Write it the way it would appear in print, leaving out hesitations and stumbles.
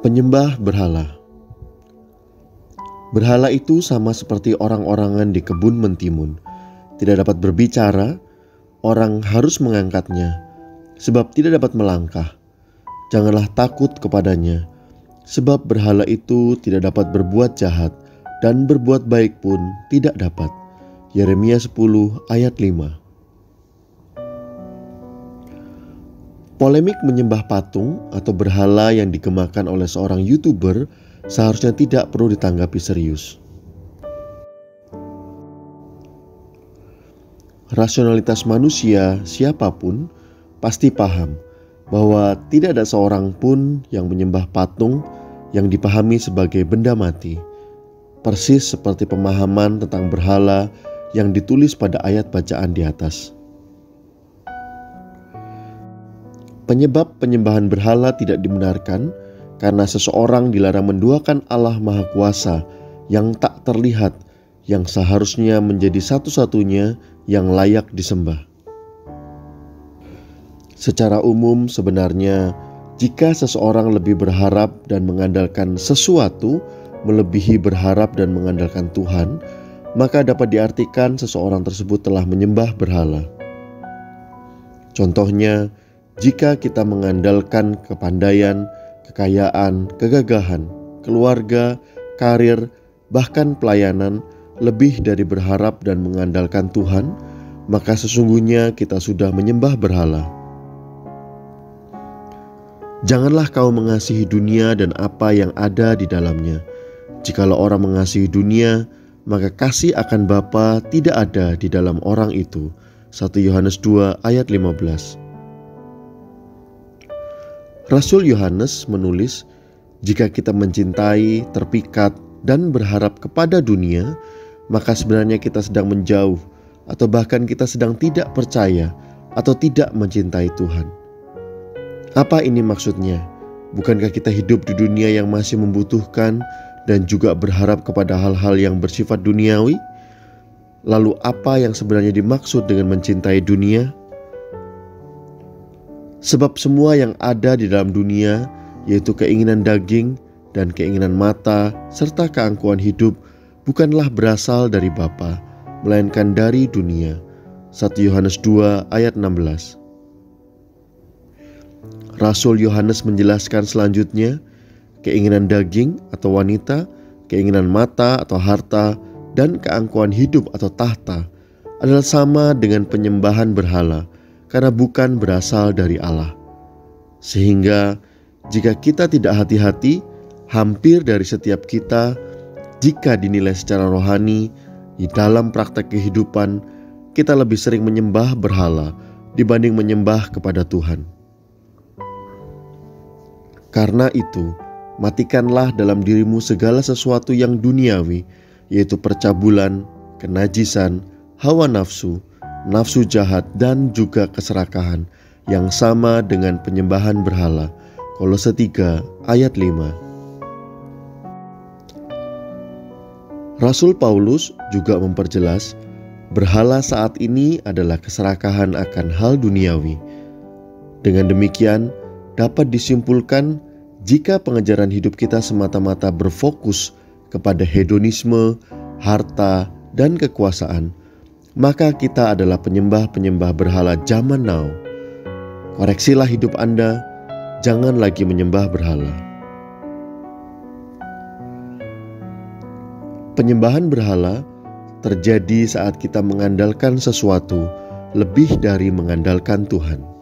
Penyembah berhala. Berhala itu sama seperti orang-orangan di kebun mentimun. Tidak dapat berbicara, orang harus mengangkatnya, sebab tidak dapat melangkah. Janganlah takut kepadanya, sebab berhala itu tidak dapat berbuat jahat, dan berbuat baik pun tidak dapat. Yeremia 10 ayat 5. Polemik menyembah patung atau berhala yang digemakan oleh seorang YouTuber seharusnya tidak perlu ditanggapi serius. Rasionalitas manusia siapapun pasti paham bahwa tidak ada seorang pun yang menyembah patung yang dipahami sebagai benda mati, persis seperti pemahaman tentang berhala yang ditulis pada ayat bacaan di atas. Penyebab penyembahan berhala tidak dibenarkan karena seseorang dilarang menduakan Allah Maha Kuasa yang tak terlihat, yang seharusnya menjadi satu-satunya yang layak disembah. Secara umum sebenarnya, jika seseorang lebih berharap dan mengandalkan sesuatu melebihi berharap dan mengandalkan Tuhan, maka dapat diartikan seseorang tersebut telah menyembah berhala. Contohnya, jika kita mengandalkan kepandaian, kekayaan, kegagahan, keluarga, karir, bahkan pelayanan lebih dari berharap dan mengandalkan Tuhan, maka sesungguhnya kita sudah menyembah berhala. Janganlah kau mengasihi dunia dan apa yang ada di dalamnya. Jikalau orang mengasihi dunia, maka kasih akan Bapa tidak ada di dalam orang itu. 1 Yohanes 2 ayat 15. Rasul Yohanes menulis, jika kita mencintai, terpikat, dan berharap kepada dunia, maka sebenarnya kita sedang menjauh, atau bahkan kita sedang tidak percaya, atau tidak mencintai Tuhan. Apa ini maksudnya? Bukankah kita hidup di dunia yang masih membutuhkan dan juga berharap kepada hal-hal yang bersifat duniawi? Lalu apa yang sebenarnya dimaksud dengan mencintai dunia? Sebab semua yang ada di dalam dunia, yaitu keinginan daging dan keinginan mata, serta keangkuhan hidup, bukanlah berasal dari Bapa, melainkan dari dunia. 1 Yohanes 2 ayat 16. Rasul Yohanes menjelaskan selanjutnya, keinginan daging atau wanita, keinginan mata atau harta, dan keangkuhan hidup atau tahta adalah sama dengan penyembahan berhala, karena bukan berasal dari Allah. Sehingga jika kita tidak hati-hati, hampir dari setiap kita, jika dinilai secara rohani, di dalam praktek kehidupan, kita lebih sering menyembah berhala dibanding menyembah kepada Tuhan. Karena itu, matikanlah dalam dirimu segala sesuatu yang duniawi, yaitu percabulan, kenajisan, hawa nafsu, nafsu jahat, dan juga keserakahan yang sama dengan penyembahan berhala. Kolose 3 ayat 5. Rasul Paulus juga memperjelas, berhala saat ini adalah keserakahan akan hal duniawi. Dengan demikian, dapat disimpulkan jika pengejaran hidup kita semata-mata berfokus kepada hedonisme, harta, dan kekuasaan, maka kita adalah penyembah-penyembah berhala zaman now. Koreksilah hidup Anda, jangan lagi menyembah berhala. Penyembahan berhala terjadi saat kita mengandalkan sesuatu lebih dari mengandalkan Tuhan.